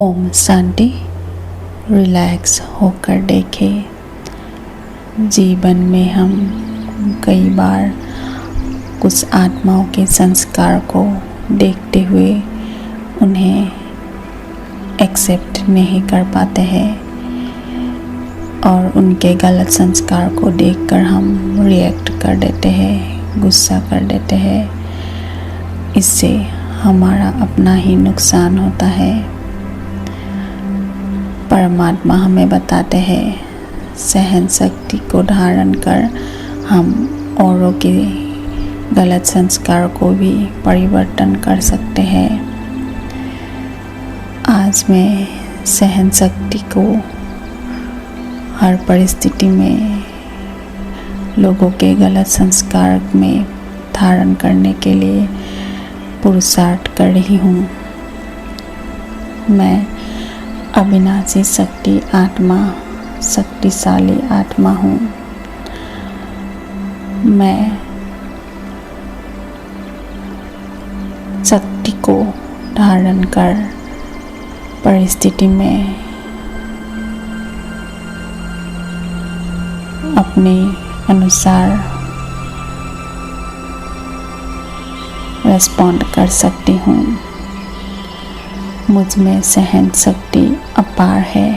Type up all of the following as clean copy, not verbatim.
Om Shanti. Relax होकर देखें। जीवन में हम कई बार कुछ आत्माओं के संस्कार को देखते हुए उन्हें एक्सेप्ट नहीं कर पाते हैं और उनके गलत संस्कार को देखकर हम रिएक्ट कर देते हैं, गुस्सा कर देते हैं। इससे हमारा अपना ही नुकसान होता है। परमात्मा हमें बताते हैं, सहन शक्ति को धारण कर हम औरों के गलत संस्कार को भी परिवर्तन कर सकते हैं। आज मैं सहन शक्ति को हर परिस्थिति में लोगों के गलत संस्कार में धारण करने के लिए पुरुषार्थ कर रही हूँ। मैं अविनाशी शक्ति आत्मा, शक्तिशाली आत्मा हूँ। मैं शक्ति को धारण कर परिस्थिति में अपने अनुसार रेस्पॉन्ड कर सकती हूँ। मुझ में सहन शक्ति अपार है।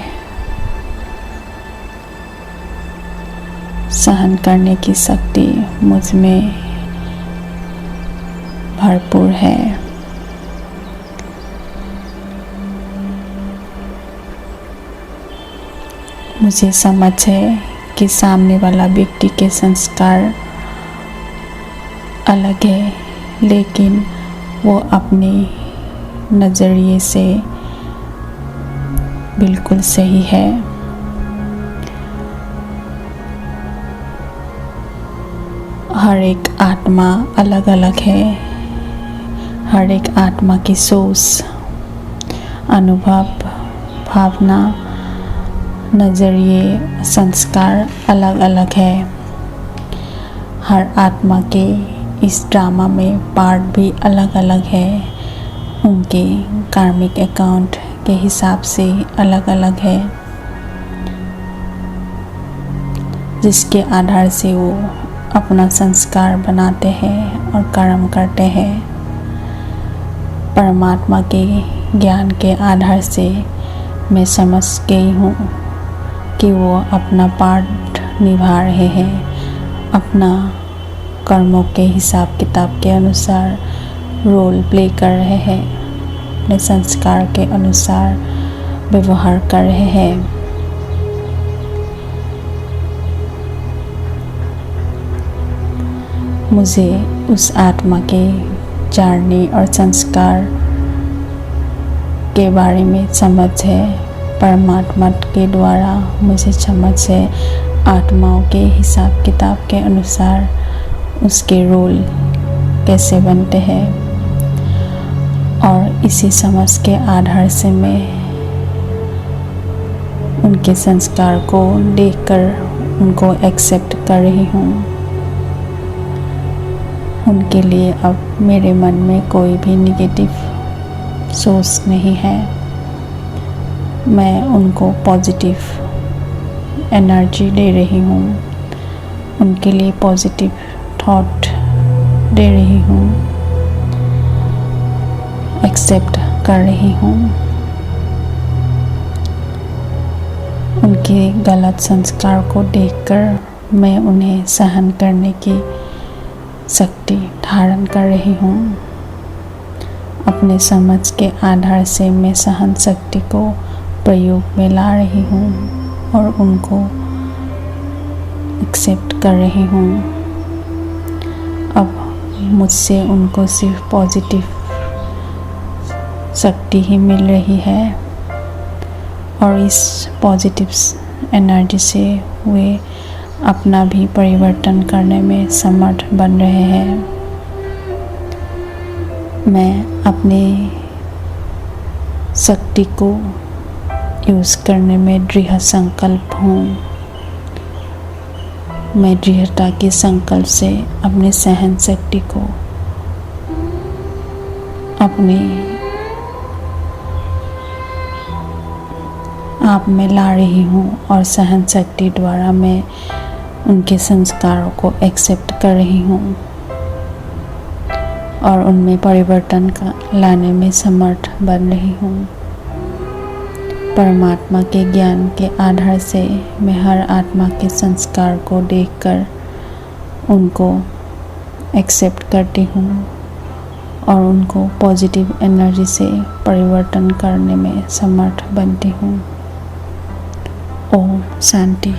सहन करने की शक्ति मुझ में भरपूर है। मुझे समझ है कि सामने वाला व्यक्ति के संस्कार अलग है, लेकिन वो अपने नज़रिए से बिल्कुल सही है। हर एक आत्मा अलग अलग है। हर एक आत्मा की सोच, अनुभव, भावना, नज़रिए, संस्कार अलग अलग है। हर आत्मा के इस ड्रामा में पार्ट भी अलग अलग है। उनके कार्मिक अकाउंट के हिसाब से अलग अलग है, जिसके आधार से वो अपना संस्कार बनाते हैं और कर्म करते हैं। परमात्मा के ज्ञान के आधार से मैं समझ गई हूँ कि वो अपना पार्ट निभा रहे हैं। अपना कर्मों के हिसाब किताब के अनुसार रोल प्ले कर रहे हैं। अपने संस्कार के अनुसार व्यवहार कर रहे हैं। मुझे उस आत्मा के जाने और संस्कार के बारे में समझ है। परमात्मा के द्वारा मुझे समझ है आत्माओं के हिसाब किताब के अनुसार उसके रोल कैसे बनते हैं। और इसी समझ के आधार से मैं उनके संस्कार को देखकर उनको एक्सेप्ट कर रही हूँ। उनके लिए अब मेरे मन में कोई भी नेगेटिव सोच नहीं है। मैं उनको पॉजिटिव एनर्जी दे रही हूँ। उनके लिए पॉजिटिव थॉट दे रही हूँ, एक्सेप्ट कर रही हूँ। उनके गलत संस्कार को देखकर मैं उन्हें सहन करने की शक्ति धारण कर रही हूँ। अपने समझ के आधार से मैं सहन शक्ति को प्रयोग में ला रही हूँ और उनको एक्सेप्ट कर रही हूँ। अब मुझसे उनको सिर्फ पॉजिटिव शक्ति ही मिल रही है और इस पॉजिटिव एनर्जी से वे अपना भी परिवर्तन करने में समर्थ बन रहे हैं। मैं अपनी शक्ति को यूज़ करने में दृढ़ संकल्प हूँ। मैं दृढ़ता के संकल्प से अपने सहन शक्ति को अपने आप में ला रही हूँ और सहन शक्ति द्वारा मैं उनके संस्कारों को एक्सेप्ट कर रही हूँ और उनमें परिवर्तन का लाने में समर्थ बन रही हूँ। परमात्मा के ज्ञान के आधार से मैं हर आत्मा के संस्कार को देखकर उनको एक्सेप्ट करती हूँ और उनको पॉजिटिव एनर्जी से परिवर्तन करने में समर्थ बनती हूँ। ओम शांति।